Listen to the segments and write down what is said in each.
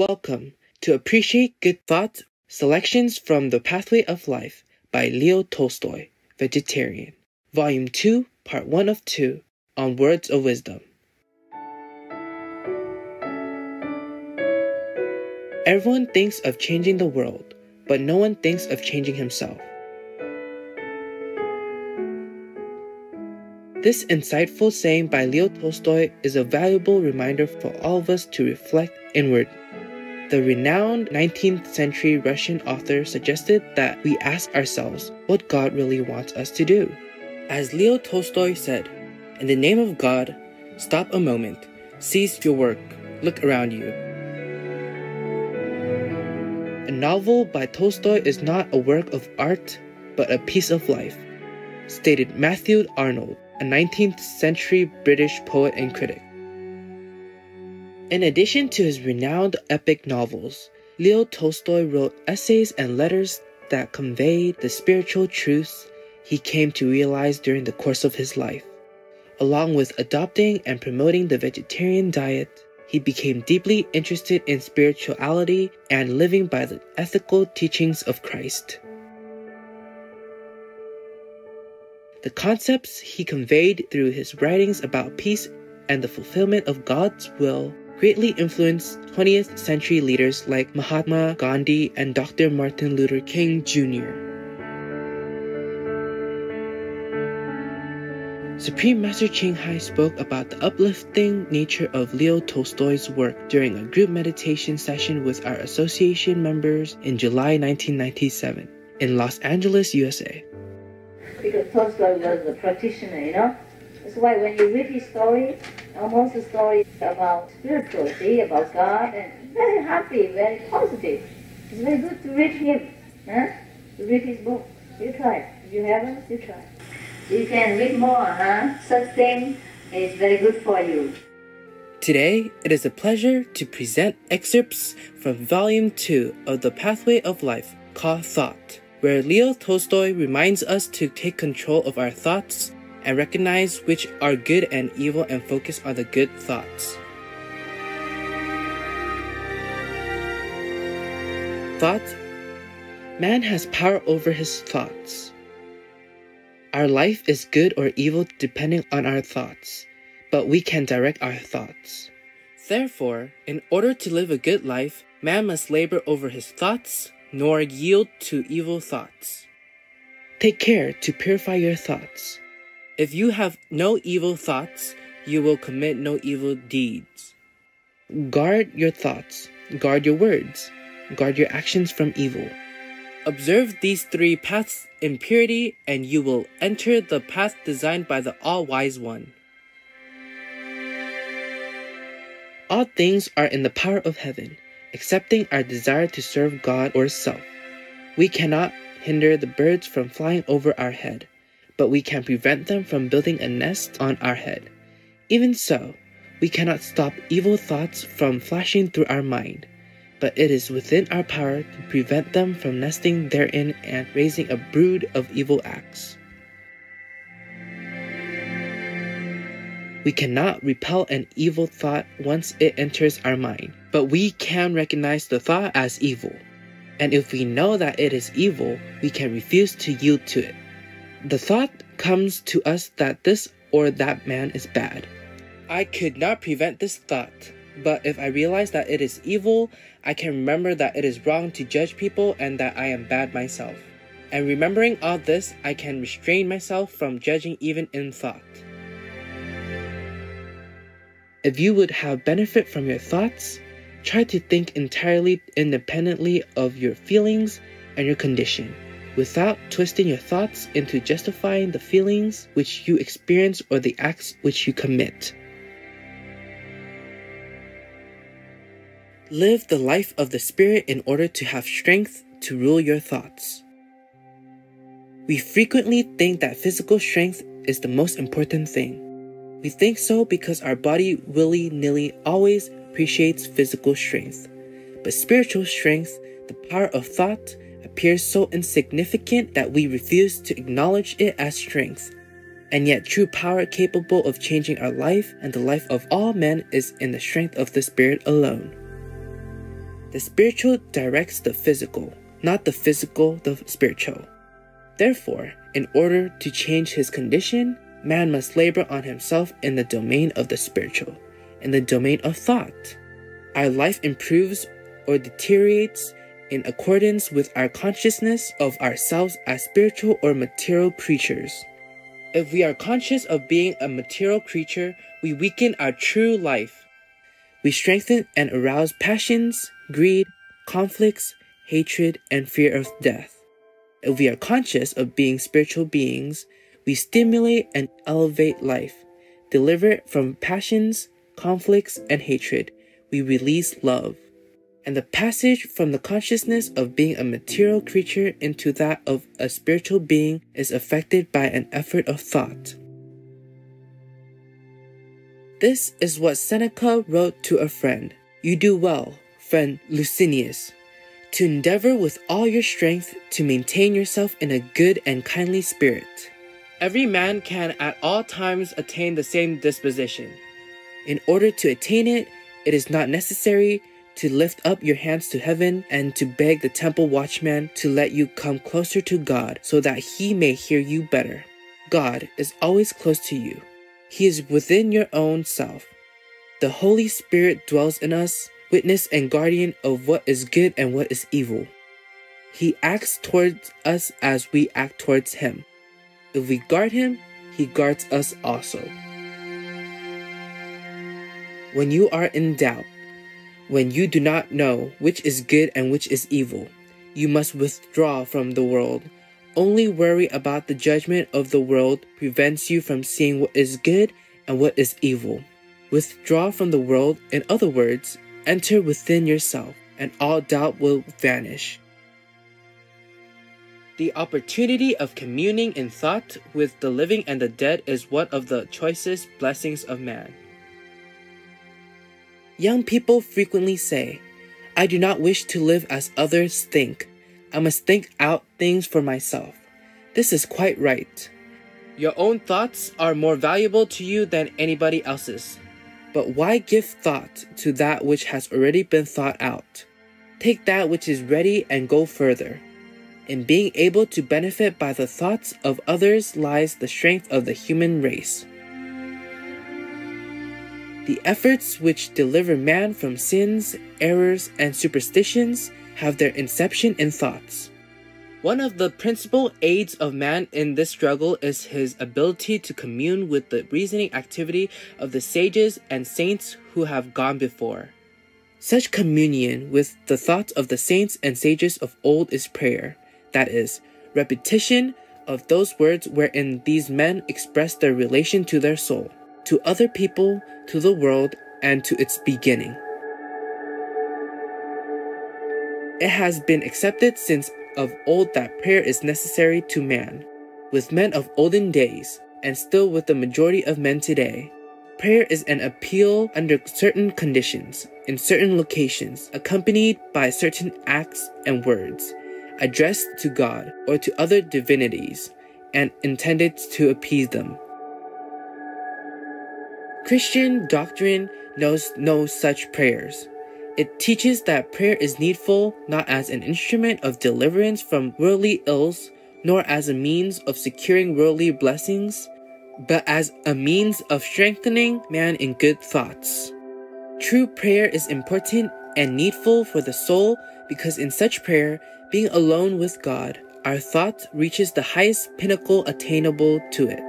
Welcome to Appreciate Good Thoughts, Selections from The Pathway of Life by Leo Tolstoy, Vegetarian, Volume 2, Part 1 of 2, on Words of Wisdom. Everyone thinks of changing the world, but no one thinks of changing himself. This insightful saying by Leo Tolstoy is a valuable reminder for all of us to reflect inward. The renowned 19th century Russian author suggested that we ask ourselves what God really wants us to do. As Leo Tolstoy said, "In the name of God, stop a moment, cease your work, look around you." A novel by Tolstoy is not a work of art, but a piece of life, stated Matthew Arnold, a 19th century British poet and critic. In addition to his renowned epic novels, Leo Tolstoy wrote essays and letters that conveyed the spiritual truths he came to realize during the course of his life. Along with adopting and promoting the vegetarian diet, he became deeply interested in spirituality and living by the ethical teachings of Christ. The concepts he conveyed through his writings about peace and the fulfillment of God's will greatly influenced 20th century leaders like Mahatma Gandhi and Dr. Martin Luther King Jr. Supreme Master Ching Hai spoke about the uplifting nature of Leo Tolstoy's work during a group meditation session with our association members in July 1997 in Los Angeles, USA. Because Tolstoy was a practitioner, That's why when you read his story, almost a story about spirituality, about God, and very happy, very positive. It's very good to read him, to read his book. You try. If you haven't, you try. You can read more, Such thing is very good for you. Today, it is a pleasure to present excerpts from Volume 2 of The Pathway of Life, called Thought, where Leo Tolstoy reminds us to take control of our thoughts and recognize which are good and evil and focus on the good thoughts. Thought. Man has power over his thoughts. Our life is good or evil depending on our thoughts, but we can direct our thoughts. Therefore, in order to live a good life, man must labor over his thoughts, nor yield to evil thoughts. Take care to purify your thoughts. If you have no evil thoughts, you will commit no evil deeds. Guard your thoughts, guard your words, guard your actions from evil. Observe these three paths in purity, and you will enter the path designed by the All-Wise One. All things are in the power of heaven, excepting our desire to serve God or self. We cannot hinder the birds from flying over our head, but we can prevent them from building a nest on our head. Even so, we cannot stop evil thoughts from flashing through our mind, but it is within our power to prevent them from nesting therein and raising a brood of evil acts. We cannot repel an evil thought once it enters our mind, but we can recognize the thought as evil. And if we know that it is evil, we can refuse to yield to it. The thought comes to us that this or that man is bad. I could not prevent this thought, but if I realize that it is evil, I can remember that it is wrong to judge people and that I am bad myself. And remembering all this, I can restrain myself from judging even in thought. If you would have benefit from your thoughts, try to think entirely independently of your feelings and your condition, without twisting your thoughts into justifying the feelings which you experience or the acts which you commit. Live the life of the Spirit in order to have strength to rule your thoughts. We frequently think that physical strength is the most important thing. We think so because our body willy-nilly always appreciates physical strength. But spiritual strength, the power of thought, appears so insignificant that we refuse to acknowledge it as strength. And yet true power capable of changing our life and the life of all men is in the strength of the Spirit alone. The spiritual directs the physical, not the physical the spiritual. Therefore, in order to change his condition, man must labor on himself in the domain of the spiritual, in the domain of thought. Our life improves or deteriorates in accordance with our consciousness of ourselves as spiritual or material creatures. If we are conscious of being a material creature, we weaken our true life. We strengthen and arouse passions, greed, conflicts, hatred, and fear of death. If we are conscious of being spiritual beings, we stimulate and elevate life, deliver it from passions, conflicts, and hatred. We release love. And the passage from the consciousness of being a material creature into that of a spiritual being is affected by an effort of thought. This is what Seneca wrote to a friend. You do well, friend Licinius, to endeavor with all your strength to maintain yourself in a good and kindly spirit. Every man can at all times attain the same disposition. In order to attain it, it is not necessary to lift up your hands to heaven and to beg the temple watchman to let you come closer to God so that he may hear you better. God is always close to you. He is within your own self. The Holy Spirit dwells in us, witness and guardian of what is good and what is evil. He acts towards us as we act towards him. If we guard him, he guards us also. When you are in doubt, when you do not know which is good and which is evil, you must withdraw from the world. Only worry about the judgment of the world prevents you from seeing what is good and what is evil. Withdraw from the world, in other words, enter within yourself, and all doubt will vanish. The opportunity of communing in thought with the living and the dead is one of the choicest blessings of man. Young people frequently say, I do not wish to live as others think. I must think out things for myself. This is quite right. Your own thoughts are more valuable to you than anybody else's. But why give thought to that which has already been thought out? Take that which is ready and go further. In being able to benefit by the thoughts of others lies the strength of the human race. The efforts which deliver man from sins, errors, and superstitions have their inception in thoughts. One of the principal aids of man in this struggle is his ability to commune with the reasoning activity of the sages and saints who have gone before. Such communion with the thoughts of the saints and sages of old is prayer, that is, repetition of those words wherein these men express their relation to their soul, to other people, to the world, and to its beginning. It has been accepted since of old that prayer is necessary to man. With men of olden days, and still with the majority of men today, prayer is an appeal under certain conditions, in certain locations, accompanied by certain acts and words, addressed to God or to other divinities, and intended to appease them. Christian doctrine knows no such prayers. It teaches that prayer is needful not as an instrument of deliverance from worldly ills, nor as a means of securing worldly blessings, but as a means of strengthening man in good thoughts. True prayer is important and needful for the soul because in such prayer, being alone with God, our thought reaches the highest pinnacle attainable to it.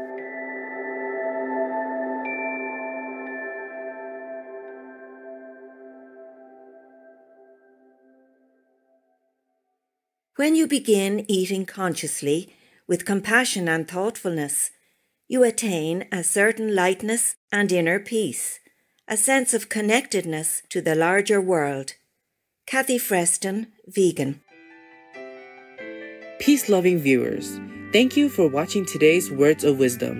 When you begin eating consciously, with compassion and thoughtfulness, you attain a certain lightness and inner peace, a sense of connectedness to the larger world. Kathy Freston, vegan. Peace-loving viewers, thank you for watching today's Words of Wisdom.